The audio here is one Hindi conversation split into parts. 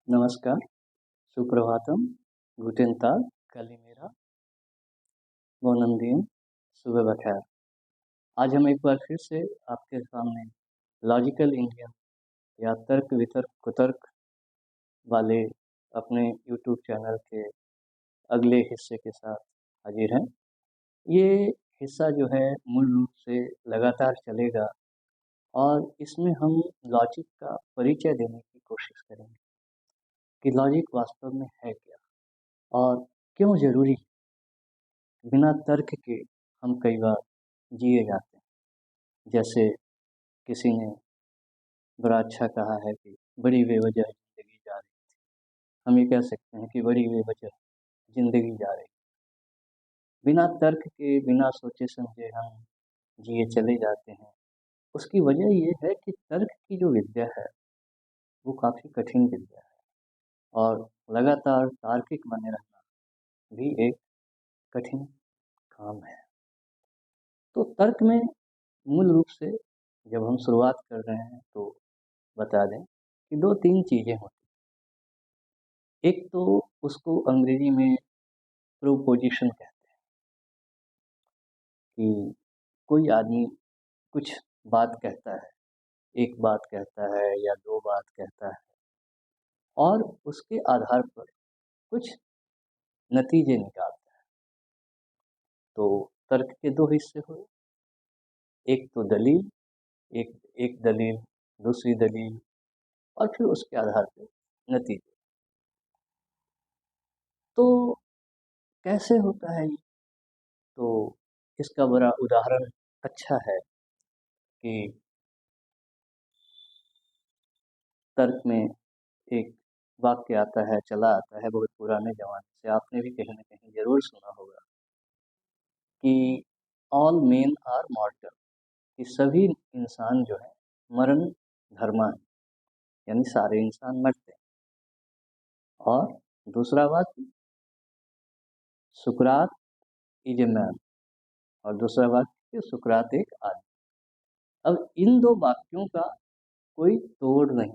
नमस्कार, सुप्रभातम, गुटेन ताग, कालीमेरा, बोनम दीन, सुबह बखैर। आज हम एक बार फिर से आपके सामने लॉजिकल इंडियन या तर्क वितर्क कुतर्क वाले अपने यूट्यूब चैनल के अगले हिस्से के साथ हाजिर हैं। ये हिस्सा जो है मूल रूप से लगातार चलेगा और इसमें हम लॉजिक का परिचय देने की कोशिश करेंगे कि लॉजिक वास्तव में है क्या और क्यों ज़रूरी है। बिना तर्क के हम कई बार जिए जाते हैं। जैसे किसी ने बड़ा अच्छा कहा है कि बड़ी बेवजह ज़िंदगी जा रही थी। हम ये कह सकते हैं कि बड़ी बेवजह ज़िंदगी जा रही। बिना तर्क के, बिना सोचे समझे हम जिए चले जाते हैं। उसकी वजह ये है कि तर्क की जो विद्या है वो काफ़ी कठिन विद्या है और लगातार तार्किक बने रहना भी एक कठिन काम है। तो तर्क में मूल रूप से जब हम शुरुआत कर रहे हैं तो बता दें कि 2-3 चीज़ें होती हैं। एक तो उसको अंग्रेजी में प्रोपोजिशन कहते हैं कि कोई आदमी कुछ बात कहता है, एक बात कहता है या 2 बात कहता है और उसके आधार पर कुछ नतीजे निकालता है। तो तर्क के 2 हिस्से हुए, एक तो दलील, एक एक दलील, दूसरी दलील और फिर उसके आधार पर नतीजे। तो कैसे होता है ये? तो इसका बड़ा उदाहरण अच्छा है कि तर्क में एक वाक्य आता है, चला आता है बहुत पुराने ज़माने से, आपने भी कहीं न कहीं ज़रूर सुना होगा कि ऑल मेन आर मॉर्टल, कि सभी इंसान जो है मरण धर्मा है, यानी सारे इंसान मरते हैं। और दूसरा वाक्य सुकरात इज़ ए मैन और दूसरा वाक्य सुकरात एक आदमी। अब इन 2 वाक्यों का कोई तोड़ नहीं,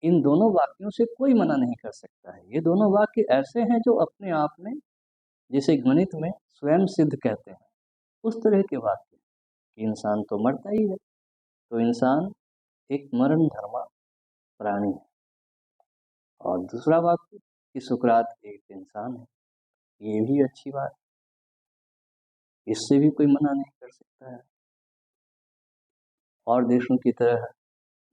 इन दोनों वाक्यों से कोई मना नहीं कर सकता है। ये दोनों वाक्य ऐसे हैं जो अपने आप में, जिसे गणित में स्वयं सिद्ध कहते हैं, उस तरह के वाक्य कि इंसान तो मरता ही है, तो इंसान एक मरण धर्मा प्राणी है। और दूसरा वाक्य कि सुकरात एक इंसान है, ये भी अच्छी बात है, इससे भी कोई मना नहीं कर सकता है। और देशों की तरह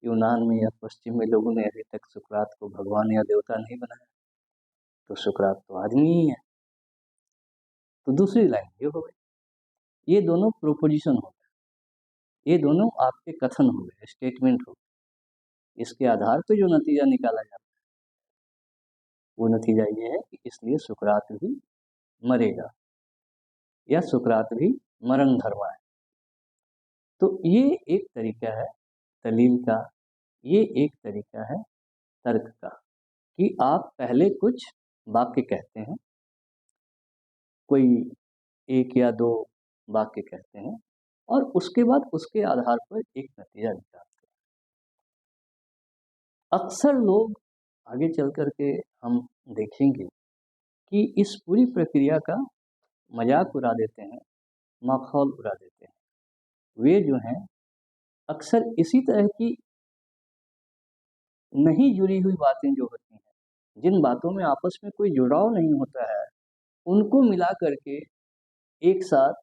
यूनान में या पश्चिम में लोगों ने अभी तक सुकरात को भगवान या देवता नहीं बनाया, तो सुकरात तो आदमी ही है। तो दूसरी लाइन ये हो गई, ये दोनों प्रोपोजिशन हो गए, ये दोनों आपके कथन हो गए, स्टेटमेंट हो गए। इसके आधार पर जो नतीजा निकाला जाता है वो नतीजा ये है कि इसलिए सुकरात भी मरेगा या सुकरात भी मरण धर्मा है। तो ये एक तरीका है दलील का, ये एक तरीका है तर्क का कि आप पहले कुछ वाक्य कहते हैं, कोई 1 या 2 वाक्य कहते हैं और उसके बाद उसके आधार पर एक नतीजा निकालते हैं। अक्सर लोग आगे चल कर के हम देखेंगे कि इस पूरी प्रक्रिया का मजाक उड़ा देते हैं, मखौल उड़ा देते हैं। वे जो हैं अक्सर इसी तरह की नहीं जुड़ी हुई बातें जो होती हैं, जिन बातों में आपस में कोई जुड़ाव नहीं होता है, उनको मिला करके एक साथ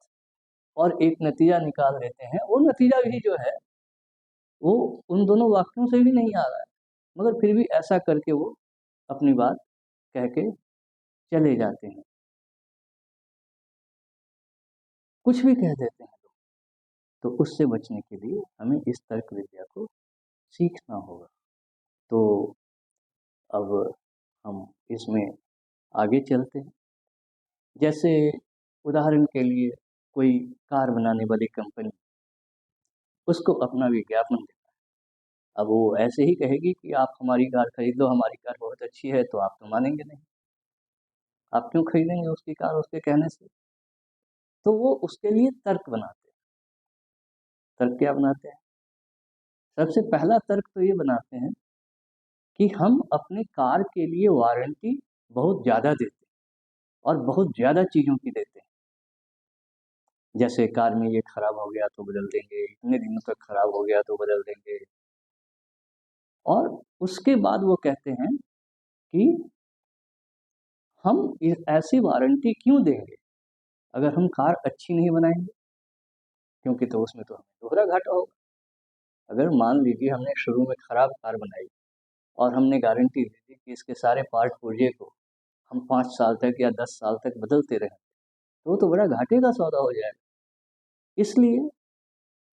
और एक नतीजा निकाल देते हैं। वो नतीजा भी जो है वो उन दोनों वाक्यों से भी नहीं आ रहा है, मगर फिर भी ऐसा करके वो अपनी बात कह के चले जाते हैं, कुछ भी कह देते हैं लोग। तो उससे बचने के लिए हमें इस तर्क विद्या को सीखना होगा। तो अब हम इसमें आगे चलते हैं। जैसे उदाहरण के लिए कोई कार बनाने वाली कंपनी उसको अपना विज्ञापन देता है। अब वो ऐसे ही कहेगी कि आप हमारी कार खरीद लो, हमारी कार बहुत अच्छी है, तो आप तो मानेंगे नहीं। आप क्यों खरीदेंगे उसकी कार उसके कहने से? तो वो उसके लिए तर्क बनाते हैं। तर्क क्या बनाते हैं? सबसे पहला तर्क तो ये बनाते हैं कि हम अपने कार के लिए वारंटी बहुत ज़्यादा देते हैं और बहुत ज़्यादा चीज़ों की देते हैं। जैसे कार में ये खराब हो गया तो बदल देंगे, इतने दिनों तक खराब हो गया तो बदल देंगे, और उसके बाद वो कहते हैं कि हम ऐसी वारंटी क्यों देंगे अगर हम कार अच्छी नहीं बनाएंगे, क्योंकि तो उसमें तो हमें दोहरा घाटा होगा। अगर मान लीजिए हमने शुरू में खराब कार बनाई और हमने गारंटी दे दी कि इसके सारे पार्ट पुर्जे को हम 5 साल तक या 10 साल तक बदलते रहें, तो वो तो बड़ा घाटे का सौदा हो जाएगा। इसलिए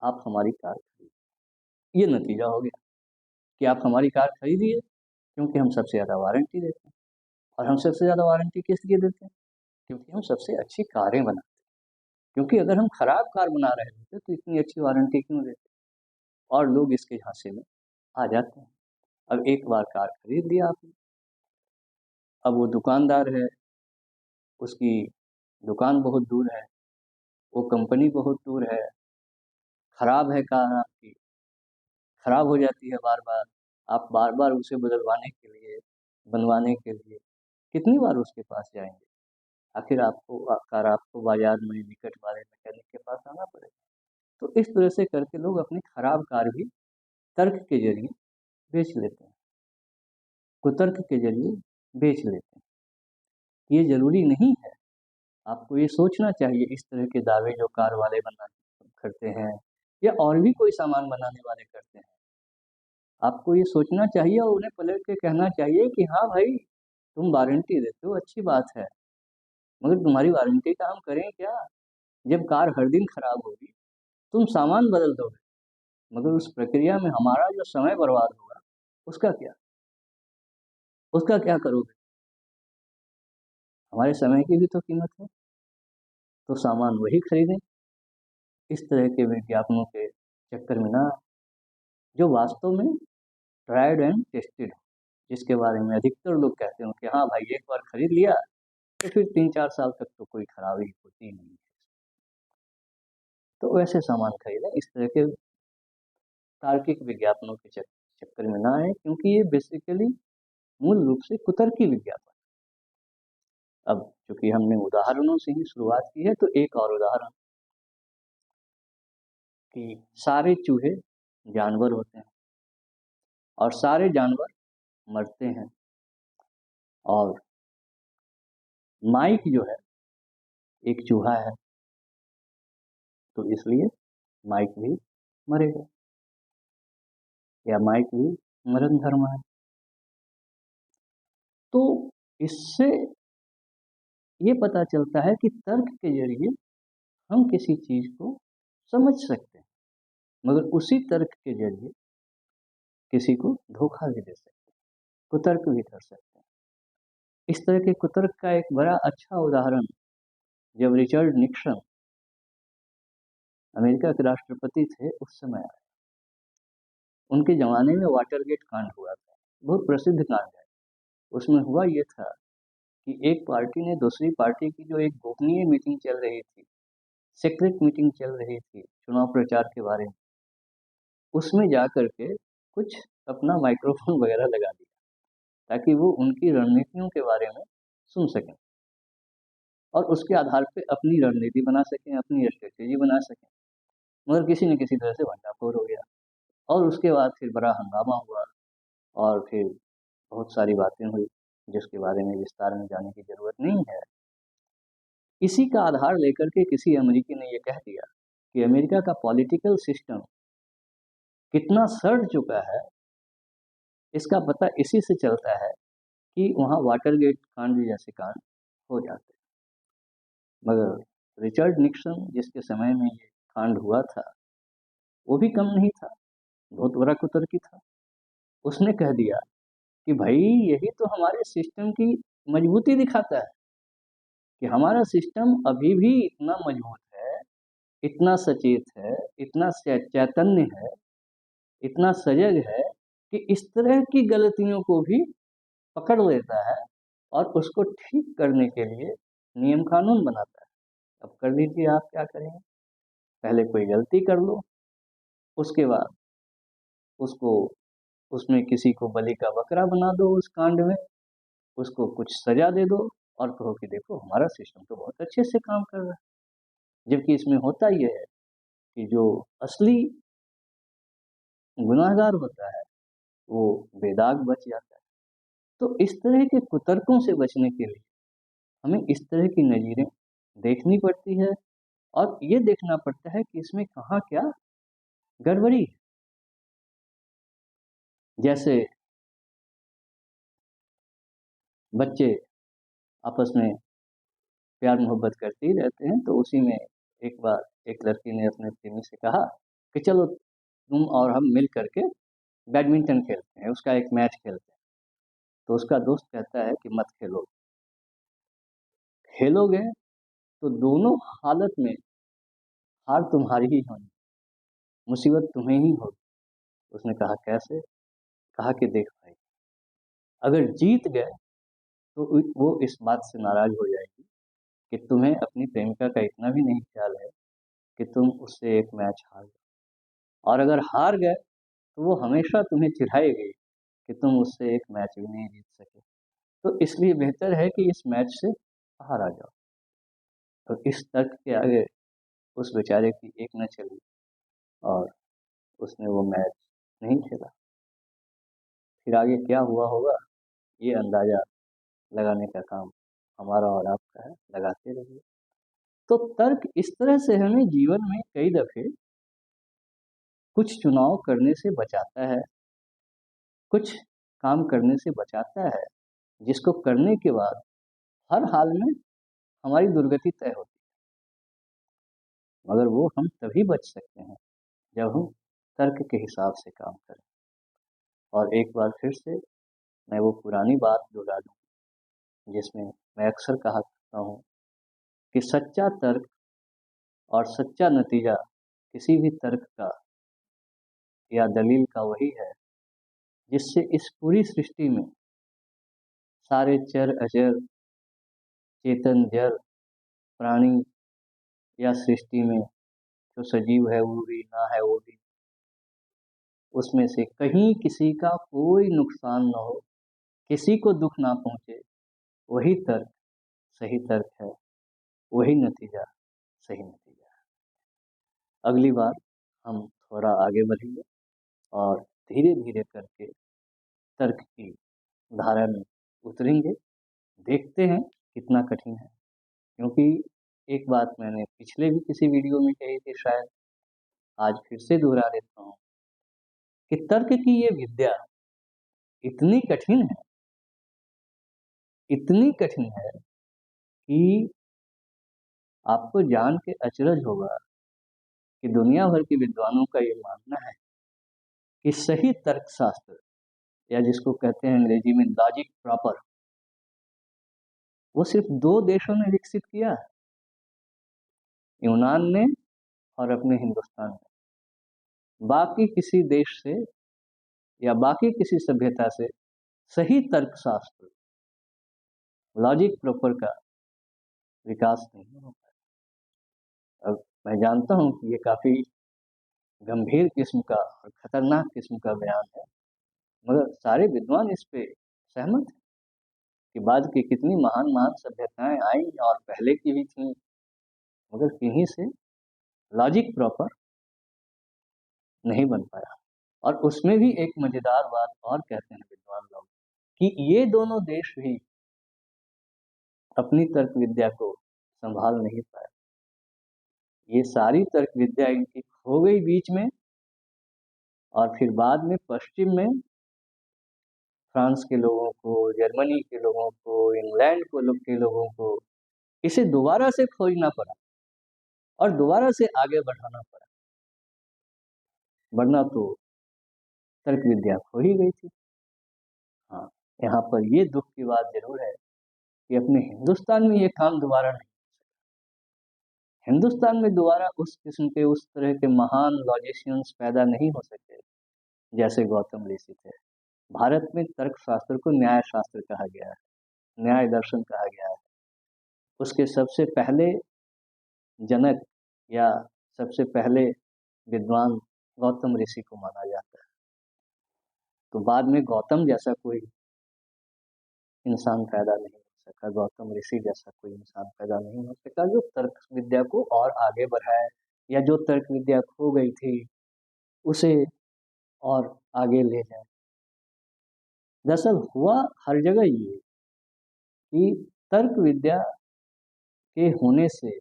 आप हमारी कार खरीदिए। ये नतीजा हो गया कि आप हमारी कार खरीदिए क्योंकि हम सबसे ज़्यादा वारंटी देते हैं। और हम सबसे ज़्यादा वारंटी किस लिए देते हैं? क्योंकि हम सबसे अच्छी कारें बनाते हैं। क्योंकि अगर हम खराब कार बना रहे होते तो इतनी अच्छी वारंटी क्यों देते? और लोग इसके झांसे में आ जाते हैं। अब एक बार कार खरीद लिया आपने, अब वो दुकानदार है, उसकी दुकान बहुत दूर है, वो कंपनी बहुत दूर है, खराब है कार आपकी, खराब हो जाती है बार बार, आप बार बार उसे बदलवाने के लिए, बनवाने के लिए कितनी बार उसके पास जाएंगे? आखिर आपको कार आपको बाजार में निकट वाले मैकेनिक के पास आना पड़ेगा। तो इस तरह से करके लोग अपनी खराब कार भी तर्क के जरिए बेच लेते हैं, कुतर्क के जरिए बेच लेते हैं। ये जरूरी नहीं है। आपको ये सोचना चाहिए, इस तरह के दावे जो कार वाले बना करते हैं या और भी कोई सामान बनाने वाले करते हैं, आपको ये सोचना चाहिए और उन्हें पलट के कहना चाहिए कि हाँ भाई, तुम वारंटी देते हो, अच्छी बात है, मगर तुम्हारी वारंटी का हम करें क्या? जब कार हर दिन खराब होगी, तुम सामान बदल दोगे, मगर उस प्रक्रिया में हमारा जो समय बर्बाद होगा, उसका क्या? उसका क्या करोगे? हमारे समय की भी तो कीमत है। तो सामान वही खरीदें। इस तरह के विज्ञापनों के चक्कर में ना, जो वास्तव में ट्राइड एंड टेस्टेड हो, जिसके बारे में अधिकतर लोग कहते हो कि हाँ भाई, एक बार खरीद लिया तो फिर 3-4 साल तक तो कोई खराबी होती नहीं है। तो वैसे सामान खरीदें, इस तरह के तार्किक विज्ञापनों के चक्कर में ना आए, क्योंकि ये बेसिकली मूल रूप से कुतर्की विज्ञापन। अब चूंकि हमने उदाहरणों से ही शुरुआत की है, तो एक और उदाहरण कि सारे चूहे जानवर होते हैं और सारे जानवर मरते हैं, और माइक जो है एक चूहा है, तो इसलिए माइक भी मरेगा, या माइक भी मरण धर्म है। तो इससे ये पता चलता है कि तर्क के जरिए हम किसी चीज को समझ सकते हैं, मगर उसी तर्क के जरिए किसी को धोखा भी दे सकते हैं, कुतर्क भी कर सकते हैं। इस तरह के कुतर्क का एक बड़ा अच्छा उदाहरण जब रिचर्ड निक्सन अमेरिका के राष्ट्रपति थे उस समय आया। उनके जमाने में वाटरगेट कांड हुआ था, बहुत प्रसिद्ध कांड है। उसमें हुआ ये था कि एक पार्टी ने दूसरी पार्टी की जो एक गोपनीय मीटिंग चल रही थी, सीक्रेट मीटिंग चल रही थी चुनाव प्रचार के बारे में, उसमें जा करके कुछ अपना माइक्रोफोन वगैरह लगा दिया ताकि वो उनकी रणनीतियों के बारे में सुन सकें और उसके आधार पे अपनी रणनीति बना सकें, अपनी स्ट्रेटेजी बना सकें। मगर किसी न किसी तरह से भंडाफोड़ हो गया और उसके बाद फिर बड़ा हंगामा हुआ और फिर बहुत सारी बातें हुई जिसके बारे में विस्तार में जाने की जरूरत नहीं है। इसी का आधार लेकर के किसी अमेरिकी ने यह कह दिया कि अमेरिका का पॉलिटिकल सिस्टम कितना सड़ चुका है, इसका पता इसी से चलता है कि वहाँ वाटरगेट कांड जैसे कांड हो जाते हैं। मगर रिचर्ड निक्सन जिसके समय में ये कांड हुआ था, वो भी कम नहीं था, बहुत बड़ा कुतर्की था। उसने कह दिया कि भाई, यही तो हमारे सिस्टम की मजबूती दिखाता है कि हमारा सिस्टम अभी भी इतना मजबूत है, इतना सचेत है, इतना चैतन्य है, इतना सजग है कि इस तरह की गलतियों को भी पकड़ लेता है और उसको ठीक करने के लिए नियम कानून बनाता है। अब कर लीजिए, आप क्या करेंगे? पहले कोई गलती कर लो, उसके बाद उसको उसमें किसी को बलि का बकरा बना दो, उस कांड में उसको कुछ सजा दे दो और कहो कि देखो हमारा सिस्टम तो बहुत अच्छे से काम कर रहा है। जबकि इसमें होता ये है कि जो असली गुनाहगार होता है वो बेदाग बच जाता है। तो इस तरह के कुतर्कों से बचने के लिए हमें इस तरह की नज़ीरें देखनी पड़ती है और ये देखना पड़ता है कि इसमें कहाँ क्या गड़बड़ी है। जैसे बच्चे आपस में प्यार मोहब्बत करते ही रहते हैं, तो उसी में एक बार एक लड़की ने अपने प्रेमी से कहा कि चलो तुम और हम मिल करके बैडमिंटन खेलते हैं, उसका एक मैच खेलते हैं। तो उसका दोस्त कहता है कि मत खेलो, खेलोगे तो दोनों हालत में हार तुम्हारी ही होनी, मुसीबत तुम्हें ही होगी। उसने कहा कैसे? कहा कि देख भाई, अगर जीत गए तो वो इस बात से नाराज हो जाएगी कि तुम्हें अपनी प्रेमिका का इतना भी नहीं ख्याल है कि तुम उससे एक मैच हार गए, और अगर हार गए तो वो हमेशा तुम्हें चिढ़ाएगी कि तुम उससे एक मैच भी नहीं जीत सके। तो इसलिए बेहतर है कि इस मैच से बाहर आ जाओ। तो इस तर्क के आगे उस बेचारे की एक न चली और उसने वो मैच नहीं खेला। फिर आगे क्या हुआ होगा ये अंदाजा लगाने का काम हमारा और आपका है, लगाते रहिए। तो तर्क इस तरह से हमें जीवन में कई दफे कुछ चुनाव करने से बचाता है, कुछ काम करने से बचाता है जिसको करने के बाद हर हाल में हमारी दुर्गति तय होती है, मगर वो हम तभी बच सकते हैं जब हम तर्क के हिसाब से काम करें। और एक बार फिर से मैं वो पुरानी बात दोहरा दूं जिसमें मैं अक्सर कहा करता हूँ कि सच्चा तर्क और सच्चा नतीजा किसी भी तर्क का या दलील का वही है जिससे इस पूरी सृष्टि में सारे चर अचर, चेतन जड़, प्राणी या सृष्टि में जो सजीव है वो भी, ना है वो भी, उसमें से कहीं किसी का कोई नुकसान न हो, किसी को दुख ना पहुंचे, वही तर्क सही तर्क है, वही नतीजा सही नतीजा है। अगली बार हम थोड़ा आगे बढ़ेंगे और धीरे धीरे करके तर्क की धारा में उतरेंगे। देखते हैं कितना कठिन है, क्योंकि एक बात मैंने पिछले भी किसी वीडियो में कही थी, शायद आज फिर से दोहरा देता हूँ कि तर्क की ये विद्या इतनी कठिन है, इतनी कठिन है कि आपको जान के अचरज होगा कि दुनिया भर के विद्वानों का ये मानना है कि सही तर्कशास्त्र, या जिसको कहते हैं अंग्रेजी में लॉजिक प्रॉपर, वो सिर्फ दो देशों ने विकसित किया है, यूनान ने और अपने हिंदुस्तान में। बाकी किसी देश से या बाकी किसी सभ्यता से सही तर्कशास्त्र, लॉजिक प्रॉपर का विकास नहीं हो पाया। अब मैं जानता हूं कि ये काफी गंभीर किस्म का और खतरनाक किस्म का बयान है, मगर सारे विद्वान इस पे सहमत हैं कि बाद की कितनी महान महान सभ्यताएं आई और पहले की भी थी, मगर किन्हीं से लॉजिक प्रॉपर नहीं बन पाया। और उसमें भी एक मजेदार बात और कहते हैं विद्वान लोग कि ये दोनों देश भी अपनी तर्क विद्या को संभाल नहीं पाए। ये सारी तर्क विद्या इनकी खो गई बीच में, और फिर बाद में पश्चिम में फ्रांस के लोगों को, जर्मनी के लोगों को, इंग्लैंड के लोगों को इसे दोबारा से खोजना पड़ा और दोबारा से आगे बढ़ाना पड़ा, वरना तो तर्क विद्या खो ही गई थी। हाँ, यहाँ पर ये दुख की बात जरूर है कि अपने हिंदुस्तान में ये काम दोबारा नहीं, हिंदुस्तान में दोबारा उस किस्म के, उस तरह के महान लॉजिशियंस पैदा नहीं हो सके जैसे गौतम ऋषि थे। भारत में तर्कशास्त्र को न्याय शास्त्र कहा गया है, न्याय दर्शन कहा गया है। उसके सबसे पहले जनक या सबसे पहले विद्वान गौतम ऋषि को माना जाता है। तो बाद में गौतम जैसा कोई इंसान पैदा नहीं हो सका, गौतम ऋषि जैसा कोई इंसान पैदा नहीं हो सका जो तर्क विद्या को और आगे बढ़ाए, या जो तर्क विद्या खो गई थी उसे और आगे ले जाए। दरअसल हुआ हर जगह ये कि तर्क विद्या के होने से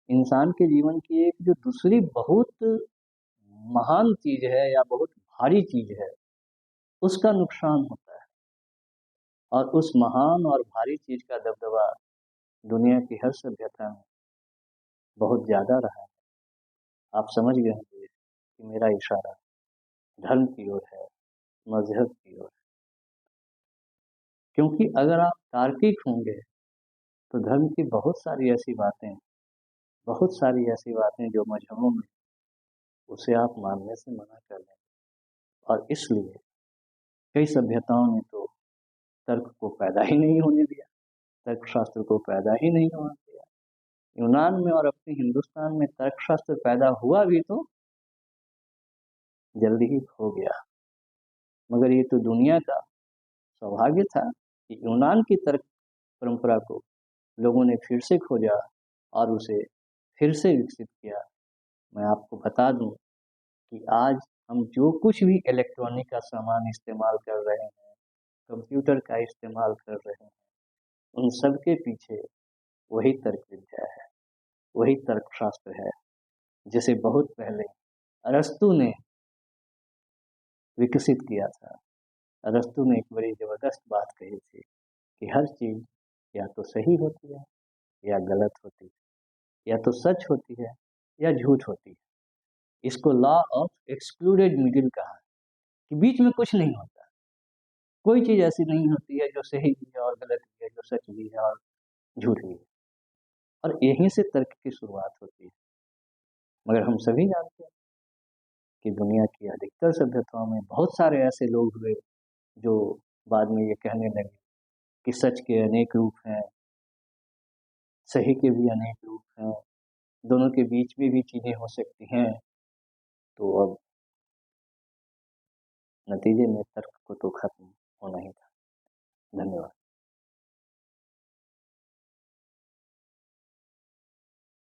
इंसान के जीवन की एक जो दूसरी बहुत महान चीज है या बहुत भारी चीज है उसका नुकसान होता है, और उस महान और भारी चीज का दबदबा दुनिया की हर सभ्यता में बहुत ज्यादा रहा है। आप समझ गए होंगे कि मेरा इशारा धर्म की ओर है, मजहब की ओर है। क्योंकि अगर आप तार्किक होंगे तो धर्म की बहुत सारी ऐसी बातें, बहुत सारी ऐसी बातें जो मजहबों में, उसे आप मानने से मना कर देंगे। और इसलिए कई सभ्यताओं ने तो तर्क को पैदा ही नहीं होने दिया, तर्कशास्त्र को पैदा ही नहीं होने दिया। यूनान में और अपने हिंदुस्तान में तर्कशास्त्र पैदा हुआ भी तो जल्दी ही खो गया। मगर ये तो दुनिया का सौभाग्य था कि यूनान की तर्क परंपरा को लोगों ने फिर से खोजा और उसे फिर से विकसित किया। मैं आपको बता दूं कि आज हम जो कुछ भी इलेक्ट्रॉनिक का सामान इस्तेमाल कर रहे हैं, कंप्यूटर का इस्तेमाल कर रहे हैं, उन सब के पीछे वही तर्क विद्या है, वही तर्कशास्त्र है, जिसे बहुत पहले अरस्तु ने विकसित किया था। अरस्तु ने एक बड़ी जबरदस्त बात कही थी कि हर चीज या तो सही होती है या गलत होती है, या तो सच होती है या झूठ होती है। इसको लॉ ऑफ एक्सक्लूडेड मिडिल कहा है कि बीच में कुछ नहीं होता, कोई चीज ऐसी नहीं होती है जो सही भी है और गलत भी है, जो सच भी है और झूठ भी है। और यहीं से तर्क की शुरुआत होती है। मगर हम सभी जानते हैं कि दुनिया की अधिकतर सभ्यताओं में बहुत सारे ऐसे लोग हुए जो बाद में ये कहने लगे कि सच के अनेक रूप हैं, सही के भी अनेक रूप हैं, दोनों के बीच में भी चीजें हो सकती हैं। तो अब नतीजे में तर्क को तो खत्म होना ही था। धन्यवाद।